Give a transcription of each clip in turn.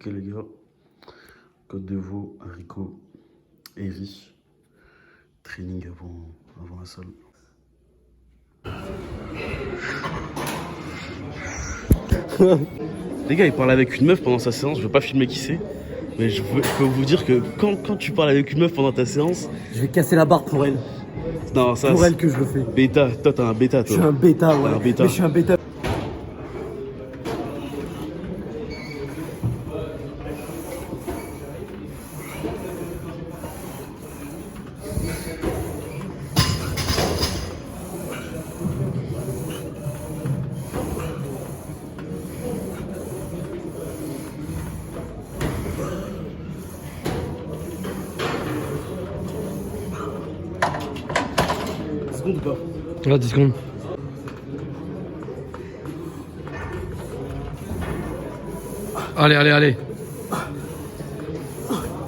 Ok les gars, côte de veau, haricots et riz. Training avant la salle. Les gars, il parle avec une meuf pendant sa séance, je veux pas filmer qui c'est. Mais je peux vous dire que quand tu parles avec une meuf pendant ta séance... Je vais casser la barre pour elle. Non, ça Pour elle que je le fais. Bêta, toi t'as un bêta toi. Je suis un bêta, ouais. Un bêta. Mais je suis un bêta. Seconde ou pas? Là, 10 secondes. Allez, allez, allez.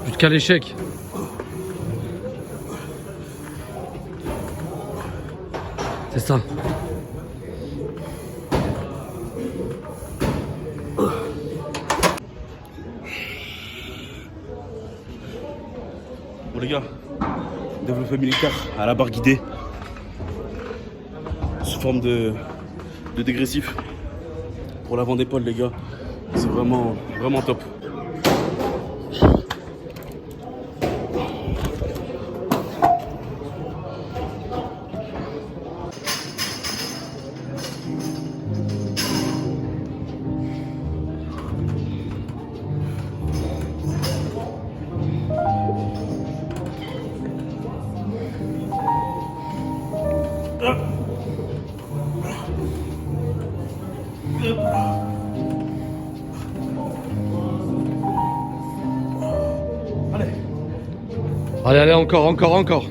Jusqu'à l'échec. C'est ça. Bon les gars, développé militaire à la barre guidée. Sous forme de dégressif. Pour l'avant d'épaule les gars. C'est vraiment top. Allez, allez, encore, encore, encore.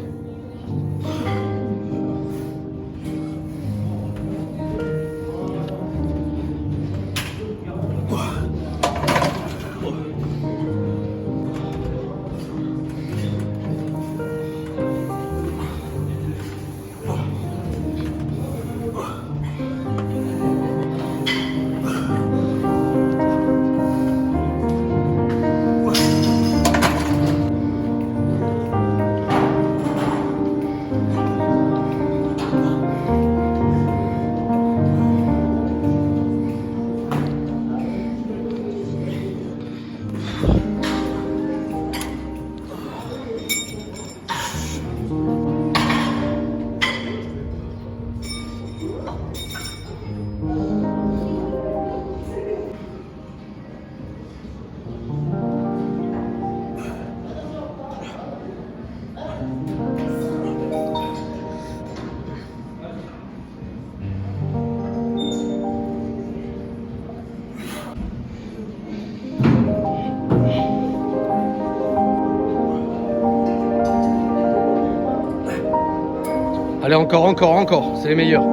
Allez, encore, encore, encore. C'est les meilleurs.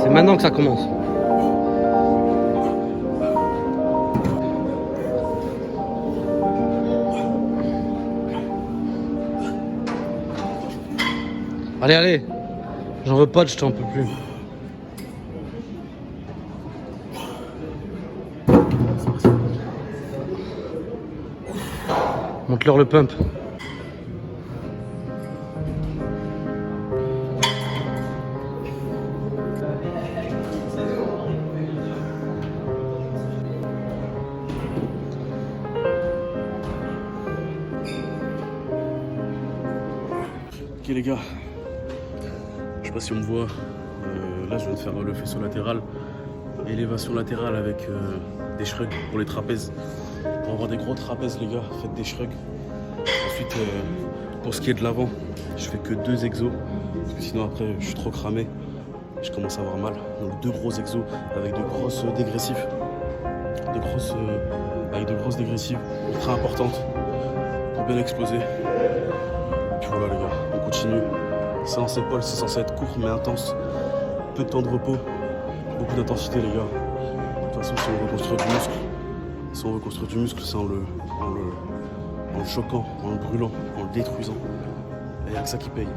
C'est maintenant que ça commence. Allez, allez. J'en veux pas, je t'en peux plus. Monte-leur le pump. Ok les gars, je sais pas si on me voit, là je viens de faire le faisceau latéral, élévation latérale avec des shrugs pour les trapèzes. Pour avoir des gros trapèzes les gars, faites des shrugs. Ensuite pour ce qui est de l'avant, je fais que 2 exos, parce que sinon après je suis trop cramé, je commence à avoir mal. Donc 2 gros exos avec de grosses dégressifs, avec de grosses dégressives ultra importantes pour bien exploser. Et puis voilà les gars, on continue. Séance épaule, c'est censé être court mais intense. Peu de temps de repos, beaucoup d'intensité les gars. De toute façon si on veut construire du muscle, c'est en le choquant, en le brûlant, en le détruisant. Et il n'y a que ça qui paye.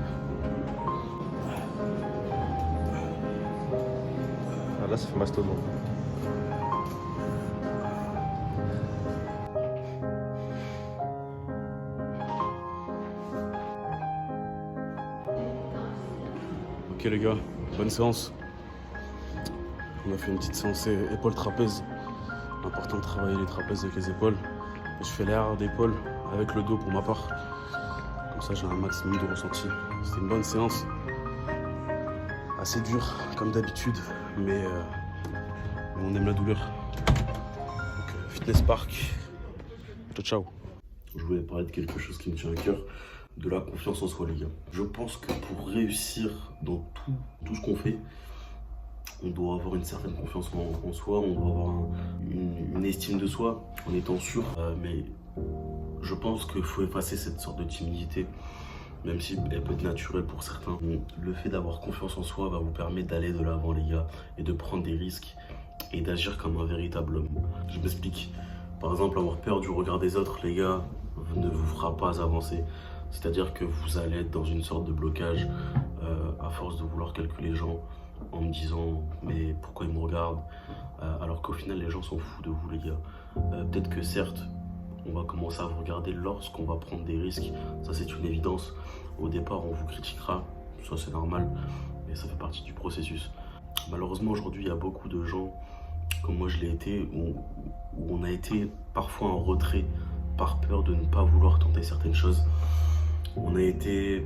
Ah, là ça fait mastodon. Ok les gars, bonne séance. On a fait une petite séance épaule trapèze. Important de travailler les trapèzes avec les épaules. Je fais l'air d'épaule avec le dos pour ma part. Comme ça j'ai un maximum de ressenti. C'était une bonne séance. Assez dur comme d'habitude, mais on aime la douleur. Donc, Fitness Park. Ciao ciao. Je voulais parler de quelque chose qui me tient à cœur, de la confiance en soi les gars. Je pense que pour réussir dans tout ce qu'on fait, on doit avoir une certaine confiance en soi, on doit avoir une estime de soi en étant sûr. Mais je pense qu'il faut effacer cette sorte de timidité, même si elle peut être naturelle pour certains. Le fait d'avoir confiance en soi va vous permettre d'aller de l'avant les gars, et de prendre des risques et d'agir comme un véritable homme. Je m'explique. Par exemple, avoir peur du regard des autres les gars ne vous fera pas avancer. C'est-à-dire que vous allez être dans une sorte de blocage à force de vouloir calculer les gens en me disant mais pourquoi ils me regardent, alors qu'au final les gens s'en foutent de vous les gars. Peut-être que certes on va commencer à vous regarder lorsqu'on va prendre des risques, ça c'est une évidence. Au départ on vous critiquera, ça c'est normal, mais ça fait partie du processus. Malheureusement aujourd'hui il y a beaucoup de gens, comme moi je l'ai été, où on a été parfois en retrait par peur de ne pas vouloir tenter certaines choses. On a été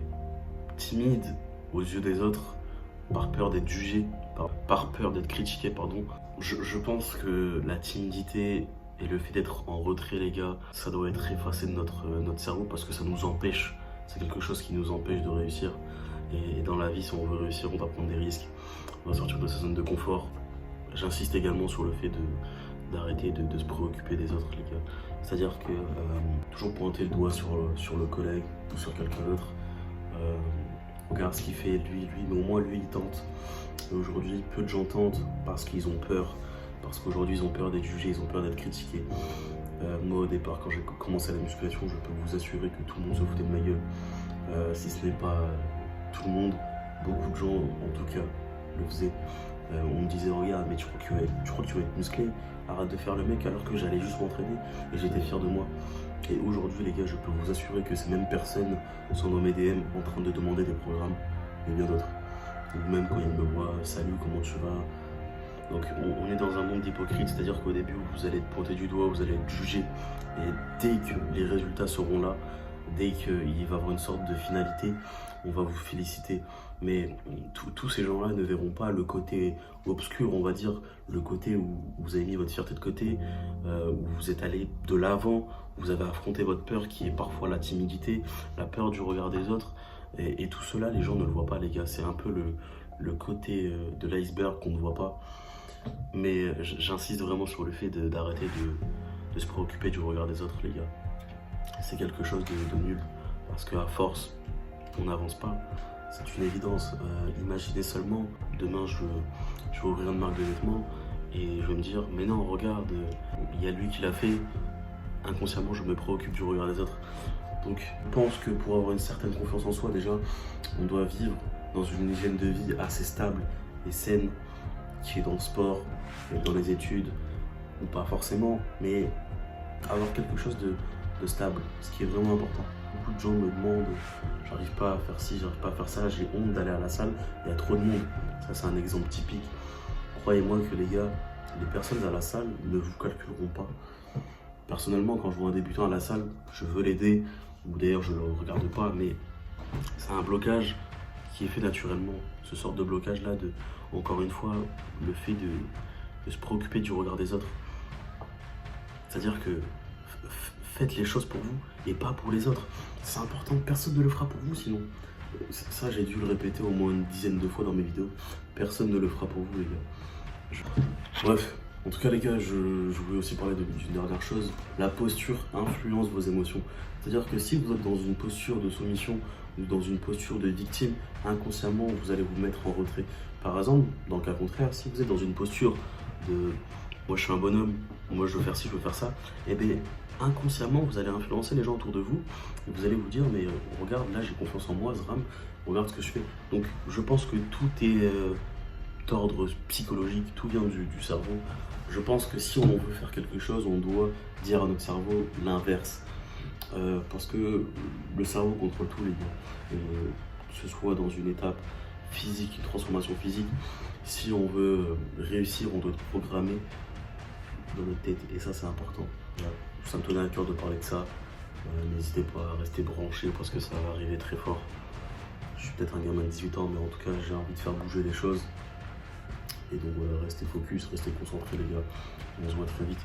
timide aux yeux des autres par peur d'être jugé, par peur d'être critiqué, pardon. Je pense que la timidité et le fait d'être en retrait les gars, ça doit être effacé de notre cerveau parce que ça nous empêche, c'est quelque chose qui nous empêche de réussir. Et dans la vie, si on veut réussir, on va prendre des risques, on va sortir de sa zone de confort. J'insiste également sur le fait d'arrêter de se préoccuper des autres les gars. C'est-à-dire que toujours pointer le doigt sur le collègue ou sur quelqu'un d'autre. Regarde ce qu'il fait, lui, mais au moins lui il tente. Et aujourd'hui, peu de gens tentent parce qu'ils ont peur. Parce qu'aujourd'hui ils ont peur d'être jugés, ils ont peur d'être critiqués. Moi au départ, quand j'ai commencé la musculation, je peux vous assurer que tout le monde se foutait de ma gueule. Si ce n'est pas tout le monde, beaucoup de gens en tout cas le faisaient. On me disait regarde mais tu crois que tu vas être musclé, arrête de faire le mec, alors que j'allais juste m'entraîner et j'étais fier de moi. Et aujourd'hui les gars, je peux vous assurer que ces mêmes personnes sont dans mes DM en train de demander des programmes et bien d'autres. Ou même quand ils me voient, salut, comment tu vas. Donc on est dans un monde d'hypocrite, c'est-à-dire qu'au début vous allez être pointé du doigt, vous allez être jugé, et dès que les résultats seront là, dès qu'il va y avoir une sorte de finalité, on va vous féliciter. Mais tous ces gens-là ne verront pas le côté obscur, on va dire, le côté où vous avez mis votre fierté de côté, où vous êtes allé de l'avant, vous avez affronté votre peur qui est parfois la timidité, la peur du regard des autres. Et tout cela, les gens ne le voient pas les gars, c'est un peu le côté de l'iceberg qu'on ne voit pas. Mais j'insiste vraiment sur le fait d'arrêter de se préoccuper du regard des autres les gars. C'est quelque chose de nul, parce qu'à force, on n'avance pas. C'est une évidence. Imaginez seulement, demain je vais ouvrir une marque de vêtements et je vais me dire, mais non, regarde, il y a lui qui l'a fait. Inconsciemment, je me préoccupe du regard des autres. Donc, je pense que pour avoir une certaine confiance en soi, déjà, on doit vivre dans une hygiène de vie assez stable et saine, qui est dans le sport, dans les études, ou pas forcément, mais avoir quelque chose de stable, ce qui est vraiment important. Beaucoup de gens me demandent, j'arrive pas à faire ci, j'arrive pas à faire ça, j'ai honte d'aller à la salle, il y a trop de monde. Ça c'est un exemple typique. Croyez-moi que les gars, les personnes à la salle ne vous calculeront pas. Personnellement, quand je vois un débutant à la salle, je veux l'aider, ou d'ailleurs je le regarde pas, mais c'est un blocage qui est fait naturellement. Ce sort de blocage là, encore une fois, le fait de se préoccuper du regard des autres. C'est-à-dire que faites les choses pour vous et pas pour les autres. C'est important, personne ne le fera pour vous sinon. Ça, j'ai dû le répéter au moins une dizaine de fois dans mes vidéos. Personne ne le fera pour vous, les gars. Bref, en tout cas, les gars, je voulais aussi parler d'une dernière chose. La posture influence vos émotions. C'est-à-dire que si vous êtes dans une posture de soumission ou dans une posture de victime, inconsciemment, vous allez vous mettre en retrait. Par exemple, dans le cas contraire, si vous êtes dans une posture de « moi, je suis un bonhomme, moi, je veux faire ci, je veux faire ça », eh bien, inconsciemment, vous allez influencer les gens autour de vous et vous allez vous dire mais regarde, là j'ai confiance en moi, Zram, regarde ce que je fais. Donc je pense que tout est d'ordre psychologique, tout vient du cerveau. Je pense que si on veut faire quelque chose, on doit dire à notre cerveau l'inverse. Parce que le cerveau contrôle tout les gars. Que ce soit dans une étape physique, une transformation physique. Si on veut réussir, on doit être programmé dans notre tête et ça c'est important. Voilà. Ça me tenait à cœur de parler de ça. N'hésitez pas à rester branché parce que ça va arriver très fort. Je suis peut-être un gamin de 18 ans mais en tout cas j'ai envie de faire bouger les choses. Et donc voilà, restez focus, restez concentrés les gars. On se voit très vite.